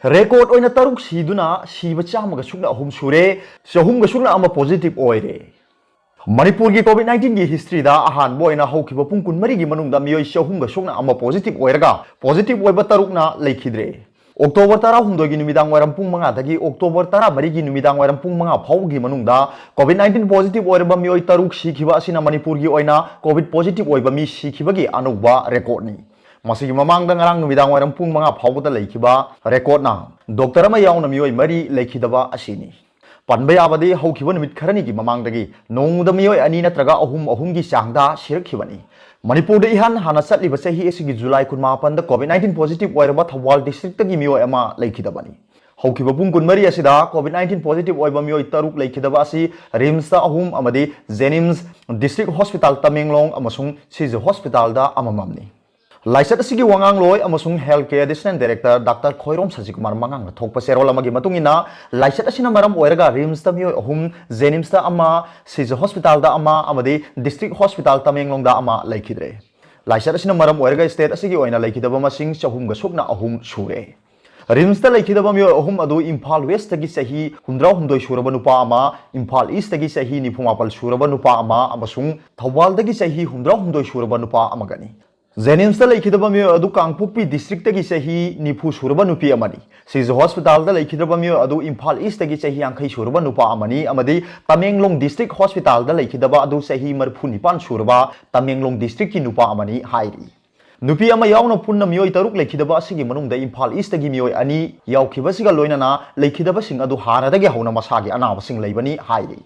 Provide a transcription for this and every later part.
Record oina taruk siduna siba chamaga sukna ahum sure sahum ga sukna ama positive oire Manipur gi COVID-19 gi history da ahan boina haukiba pung kun mari gi manung da miyoi sahum ga sukna ama positive oiraga positive oiba taruk na leikhidre October tara humdoi gi numidang wairam pung manga dagi October tara mari gi numidang wairam pung manga phau gi manung da COVID-19 positive oiraba miyoi taruk sikhiba asina Manipur gi oina COVID positive oiba mi sikhiba gi anuba record ni Masih mamang da ngarang numidang wairam pung manga phau da leikiba record na doctor ama yauna miyoi mari leikhidaba asini Panbay abadi haukiba numit kharani gi mamang dagi nongda miyoi ani natraga ahum gi sangda sirakkhibani Manipur da ihan hana satliba sahi esigi July 18 da COVID-19 positive oiraba Thawal district gi miyoi ama leikhidabani haukiba pung kun mari asida COVID-19 positive oiba miyoi taruk leikhidaba asi RIMS da ahum amadi Jenims district hospital Tamenglong amasung Sije hospital da amamamni Laisat asigi wangang loi amasung healthcare assistant director Dr. Khoirom Sajikumar mangang thokpa serol amagi matungina laisat asina maram oiraga RIMS ta miyoi ahum Jenims ta ama Sije hospital da ama amadi district hospital Tamenglong da ama leikhidre laisat asina maram oiraga state asigi oina leikhidaba masing chahum ga sukna ahum sure RIMS ta leikhidaba miyoi ahum adu Imphal West tagi sahi 100 suraba nupa ama Imphal East tagi sahi 94 suraba nupa ama amasung Thawal tagi sahi 100 suraba nupa amagani Jenims ta leikhidaba miyoi adu Kangpokpi district tagi sahi 90 suraba nupi amani Sije hospital ta leikhidaba miyoi adu Imphal East tagi sahi 80 suraba nupa amani amadi Tamenglong district hospital ta leikhidaba adu sahi 49 suraba Tamenglong district ki nupa amani hairi Nupi ama yauna punna miyoi taruk leikhidaba asigi manungda Imphal East tagi miyoi ani yaukhiba siga loinana leikhidaba sing adu haradagi hauna masagi anaba sing leibani hairi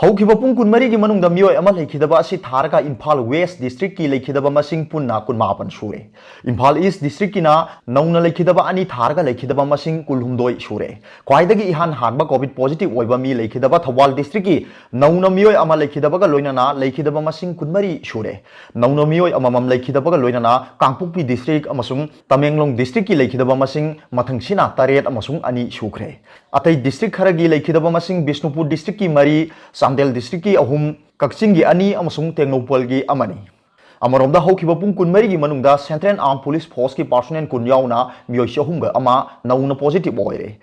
Haukiba pung kun mari gi manungda miyoi ama leikhidaba asi tharaga Imphal West district ki leikhidaba masing punna kun mapan sure Imphal East district ki na nauna leikhidaba ani tharaga leikhidaba masing kulhumdoi sure kwaidagi ihan hanba covid positive oiba mi leikhidaba Thawal district ki nauna miyoi ama leikhidaba ga loinana leikhidaba masing kun mari sure nauna miyoi amamam leikhidaba ga loinana Kangpokpi district amasung Tamenglong district ki leikhidaba masing mathangsina taret amasung ani sukre atai district kharagi leikhidaba masing Bishnupur district ki mari Samdel district ki ahum Kakching gi ani amasung Tengnopal gi amani Amaromda haukiba pung kun mari gi manungda Central Armed Police Force ki personnel kun yauna miyoi shahum ga ama nauna positive oire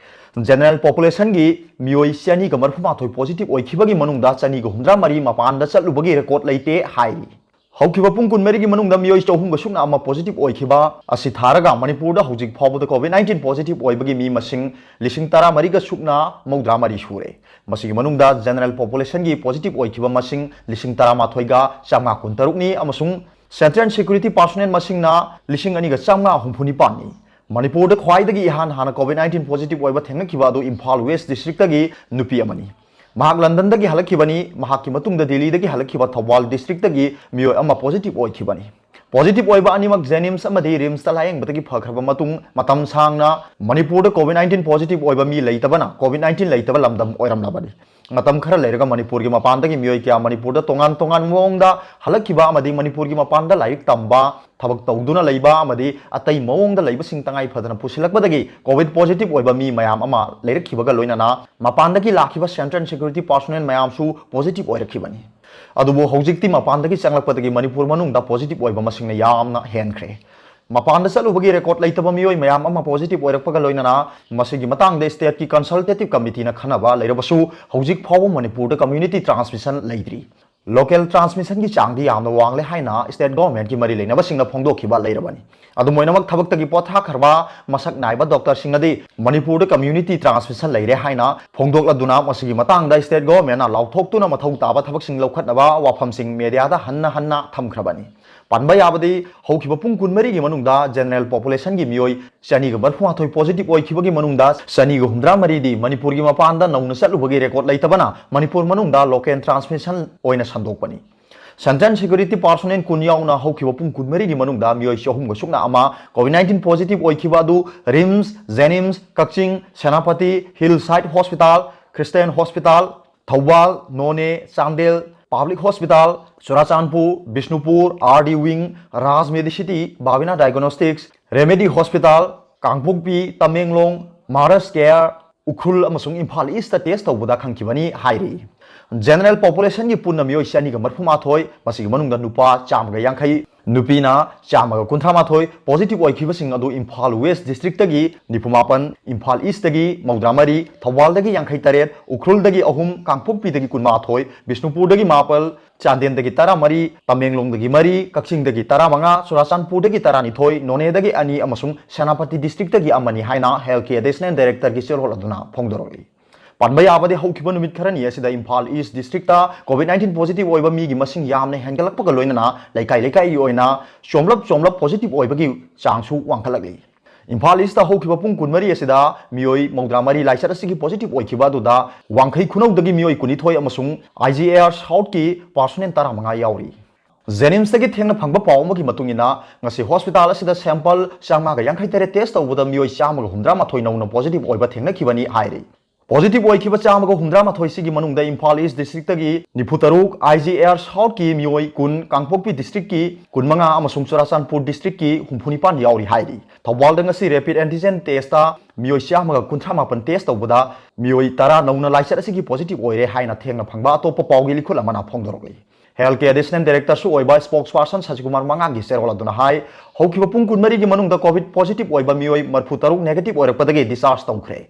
General population gi miyoi siani ga marphuma thoi positive oikhiba gi manungda chani ga humdra mari mapan da chalubagi record leite hairi Haukiba pung kun mari gi manungda miyoi chahum ga sukna ama positive oikhiba asi tharaga Manipur da hojik phawbda COVID-19 positive oibagi mi masing lising tara mari ga sukna mawdra mari sure masigi manungda general population gi positive oikhiba masing lising tara mathoi ga chama kun taruk ni amasung central security personnel masing na lising ani ga chama humphuni pani Manipur da khwaidagi ihan hana COVID-19 positive oiba thengakhiba adu Imphal West district tagi nupi amani Mahak London dagi halakhibani mahaki matungda Delhi dagi halakhiba Thawal district tagi miyoi ama positive oikhibani Positive oiba animak Jenims amadi RIMS ta layeng batagi phakraba matung matam sangna Manipur da COVID-19 positive oiba mi leitabana COVID-19 leitaba lamdam oiramlabani matam khara leiraga Manipur gi mapan dagi miyoi kya Manipur da tongan mongda halakhiba amadi Manipur gi mapan da laik tamba thabak tawduna leiba amadi atai mongda leiba sing tangai phadana pusilakbadagi COVID positive oiba mi mayam ama leirakhibaga loinana mapan dagi lakhiba central security personnel mayam su positive oirakhibani adubo hojikti mapandagi changlakpadagi Manipur manungda positive oiba masingna yamna henkre mapanda chalubagi record leitaba miyoi mayam ama positive oirakpaga loinana masigi matangda state ki consultative committee na khanaba leirabasu hojik phaw Manipur da community transmission leidri local transmission ki changdi yamna wangle haina state government ki mari leinaba singna phongdokhiba leirabani adu moinamak thabaktagi potha kharba masak naiba doctor singnadi Manipur da community transmission leire haina phongdokladuna masigi matangda state government na lauthoktuna mathau taba thabak sing lokhatnaba wafam sing media da hanna thamkhrabani Panba yabadi haukiba pung kun mari gi manungda general population gi miyoi chani ga barphuma thoi positive oikhiba gi manungda chani ga humdra mari di Manipur gi mapanda nauna chalubagi record leitabana Manipur manungda local transmission oina sandokpani Central security personnel kun yauna haukiba pung kun mari gi manungda miyoi shahum ga sukna ama COVID-19 positive oikhiba du RIMS Jenims Kakching Senapati Hillside Hospital Christian Hospital Thawal None Samdel Public Hospital, Surachandpur, Bishnupur, RD Wing, Raj Medicity, Bhavina Diagnostics, Remedy Hospital, Kangpokpi, Tamenglong, Maras Care, Ukhul amasung Imphal East test tawbada khangkibani hairi. General population gi punna miyoi siani ga marphuma thoi masigi manungda nupa chamga yangkhai नुपीना चामग कुंथ्रामाथोई positive ओइखिबसिंग अदु Imphal west district तगी निफुमापन Imphal east तगी मौद्रामरी थौबाल दगी यांखै तरेत उख्रुल दगी अहुम कांगपोकपी दगी कुनमाथोई बिष्णुपुर दगी मापल चांदेन दगी तरा मरी तमेंगलोंग दगी मरी कक्सिंग दगी तरा मंगा चुराचांदपुर दगी तरानिथोई नोने दगी अनि अमसुंग सेनापति डिस्ट्रिक्ट दगी अमनी हाइना हेल्थ केयर एडिशनल डायरेक्टर की सेलहोल अदुना फोंगदोरली पानबा याबदे हौखिबा नुमित खरनी असिदा इम्फाल ईस्ट डिस्ट्रिक्ट कोविड-19 पॉजिटिव ओइबा मीगी मसिंग यामने हेंगलकपगा लोइनना लैकाई लैकाई ओइना चोमलप पॉजिटिव ओइबगी चांगसु वांखलगली इम्फाल ईस्ट हौखिबा पुंग कुनमरी असिदा मियोई मौद्रामरी लाइसर असिगी पॉजिटिव ओइखिबा दुदा वांखै खुनौदगी मियोई कुनिथोय अमसुंग आईजीएआर साउथ की पर्सनल तरा मंगा यावरी जेनिम्स तगी थेंगना फंगबा पाव अमगी मतुंगिना ngasi hospital asida sample changmaga yankhai tere test tawbada miyoi chamaga humdra mathoi nौना पॉजिटिव ओइबा थेंगना खिबनी हाइरी पॉजिटिव ओइखिबा चामगा हुमद्रा माथोई सिगी मनुंगदा इम्फाल ईस्ट डिस्ट्रिक्ट की निफुतरुक आईजीएआर साउथ की मियोई कुन कांगपोकपी डिस्ट्रिक्ट की कुनमंगा अमसुंग चुराचांदपुर डिस्ट्रिक्ट की हुमफुनिपान यावरी हाइरी थौबाल दंगसी रैपिड एंटीजन टेस्टा मियोई चामगा कुंथ्रामापन टेस्ट तौबदा मियोई तरा नौना लाइसर असिगी पॉजिटिव ओइरे हाइना थेंगना फंगबा अतोप पावगी लिखुल अमना फोंदोरगली हेल्थ केयर एडिशनल डायरेक्टर सु ओइबा स्पोक्स पर्सन सचिकुमार मंगागी सेरोला दुना हाई हौखिबा पुंग कुनमरी की मनुंगदा कोविड पॉजिटिव ओइबा मियोई मरफुतरुक नेगेटिव ओइरकपदगी डिस्चार्ज तौखरे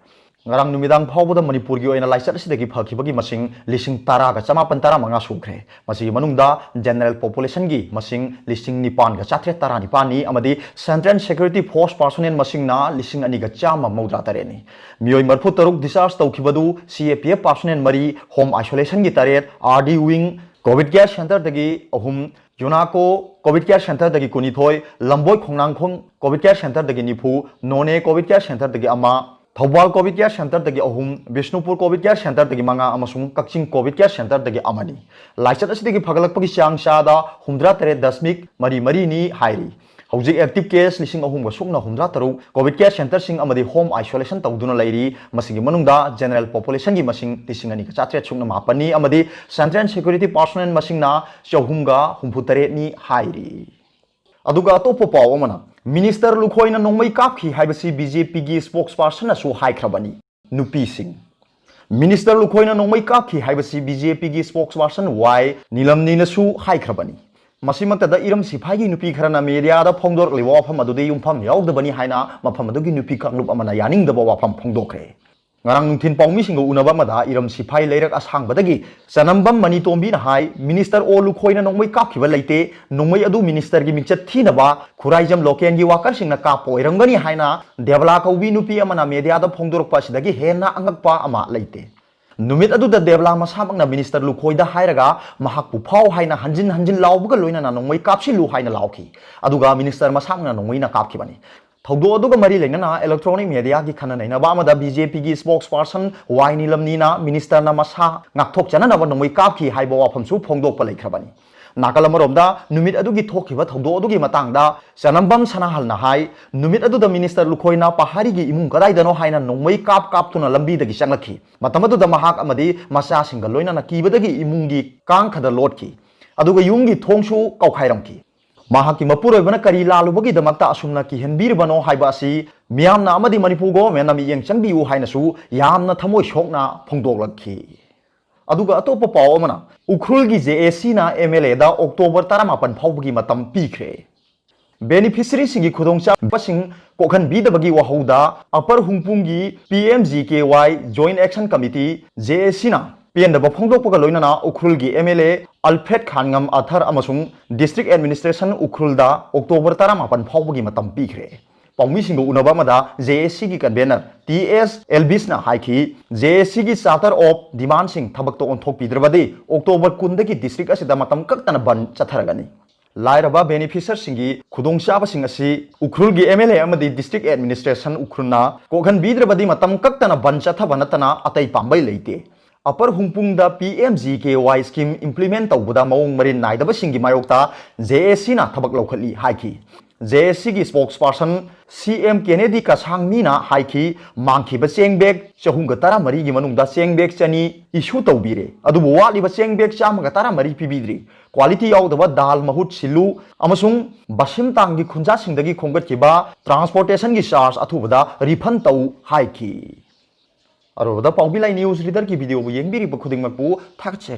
ngarang numidang phawbada manipur gi oina laisar sidagi phakibagi masing lising tara ga chamapan tara manga sukre masi manungda general population gi masing lising nipan ga chatre tara nipan ni amadi central security force personnel masing na lising ani ga chama maudra tare ni mioi marphu taruk discharge tawkhibadu CAPF personnel mari home isolation gi taret RD wing covid care center dagi ahum Junako covid care center dagi kunithoi lamboi khongnangkhong covid care center dagi nifu none covid care center dagi ama Thoubal covid care centre दगी अहुम Bishnupur covid care centre दगी मंगा अमसुंग Kakching covid care centre दगी अमनी लाइचर असिदगी फगलकपगी चांग शादा 13.3 नि हाइरी हौजिक एक्टिव केस लिसिंग अहुम ग सुकना 13 कोविड केयर सेंटर सिंग अमदी होम आइसोलेशन तौदुना लैरी मसिगी मनुंगदा जनरल पॉपुलेशन की मसिंग लिसिंग अनि का 4 सुकना मापनी अमदी सेंट्रल सिक्योरिटी पर्सनल मसिंग ना 4 नि हाइरी अदुगा अतोप पाव अमना मिनिस्टर लुखोइना नोंमै कापखि हाइबसी बीजेपी की स्पोक्सपर्सन असु हाइख्रबनी नुपी सिंह मिनिस्टर लुखोइना नोंमै कापखि हाइबसी बीजेपी की स्पोक्सपर्सन वाई नीलमनीनसु हाइख्रबनी मसिमक्तदा इरम सिफाइगी नुपी खरना मीडियादा फोंदोरलिबा वाफम अदुदे युमफम यावदबनी हाइना मफम अदुगी नुपी कांगलुप अमना यानिंगदबा वाफम फोंदोखरे ngarang nungthin paungmisingo unaba mada iram sifai leirak asangbadagi sanambam manitombi na hai minister olu khoina nongmai kapkhiba leite nongmai adu minister gi mingchat thinaba khuraijam loken gi worker singna kap oirangani haina devla kaubi nupi amana media da phongdorpa sidagi hena angakpa ama leite numit adu da devla masamangna minister lukhoida hairaga mahakpu phau haina hanjin lawbuga loina na nongmai kapsi lu haina lawki aduga minister masamangna nongmai na kapkhibani थौदो अदुगा मरी लेना electronic media की खनन नैना BJP की spokes person why नीलमनीना minister मसा नाथोक चननब नोंमै कापखि हाइबा वाफमसु फोंदोकपा लेख्रबनी नाकल अमरोमदा नुमित अदुगी थोखिबा थौदो अदुगी मतंगदा चनम्बम सनाहलना high नुमित अदुदा minister लुखोइना पहाड़ी की इमुंग कदाइदनो हाइना नोंमै कापतुना लंबीदगी चंगलखि मतम अदुदा महाक अमदी मचासिंगा लोइना कीबदगी इमुंगी कांखदा लोटखि अदुगा युंगी थोंगसु कौखाइरमखि महाकी मपुरोइबना करी लालुबगी दमक्ता असुमना किहनबीरबनो हाइबासी मियामना अमदी मणिपुर गवर्नमेंट ना मियेंग चंगबियु हाइनसु यामना थमोय सोकना फोंदोकलखि अदुगा अतोप पाव अमना उख्रुल की जेएसी ना एमएलए दा अक्टोबर 15 फाउबगी मतम पीख्रे बेनिफिशियरी सिंगी खुदोंचाबसिंग कोखनबीदबगी वहौदा अपर हुंगपुंगी PMGKY joint action committee JAC ना पेंदब फोंदोकपगा लोइना उख्रुल की एमएलए अल्फ्रेड खानगम अथर अमसुंग डिस्ट्रिक्ट एडमिनिस्ट्रेशन उख्रुलदा अक्टोबर 15 फाउबगी मतम पीख्रे पाउमीसिंग उनबा मदा जेएसी की कन्वेनर TS एल्बिसना हाइखि जेएसी की चार्टर ऑफ डिमांड सिंग थबक तो ओंथोकपीद्रबदि अक्टोबर 10 की डिस्ट्रिक्ट असिदा मतम कक्तना बन चथरगनी लाइरबा बेनिफिशियर सिंगी खुदोंचाबसिंग असि उख्रुल की एमएलए अमदि डिस्ट्रिक्ट एडमिनिस्ट्रेशन उख्रुलना कोखनबीद्रबदि मतम कक्तना बन चथबनतना अतै पांबै लेते अपर हुंगपुंगदा PMGKY स्कीम इंप्लीमेंट तौबदा मौंग मरिन नाइदबसिंगी मायोक्ता JSC ना थबक लौखली हाइखि JSC की स्पोक्सपर्सन CM केनेडी कासांगमीना हाइखि मांखिबा चेंगबेग 413 की मनुंगदा चेंगबेग चनी इशू तौबीरे अदुबो वालिबा चेंगबेग 113 पीबीद्री क्वालिटी यावदबा दाल महुत सिलु अमसुंग बसिम तांगी खुंजासिंगदगी खोंगतखिबा ट्रांसपोर्टेशन की चार्ज अथुबदा रिफंड तौ हाइखि अरोदा पाउबिलाई न्यूज रीडर की वीडियो येंबिरिबा खुदिंगमकपु थागचरी।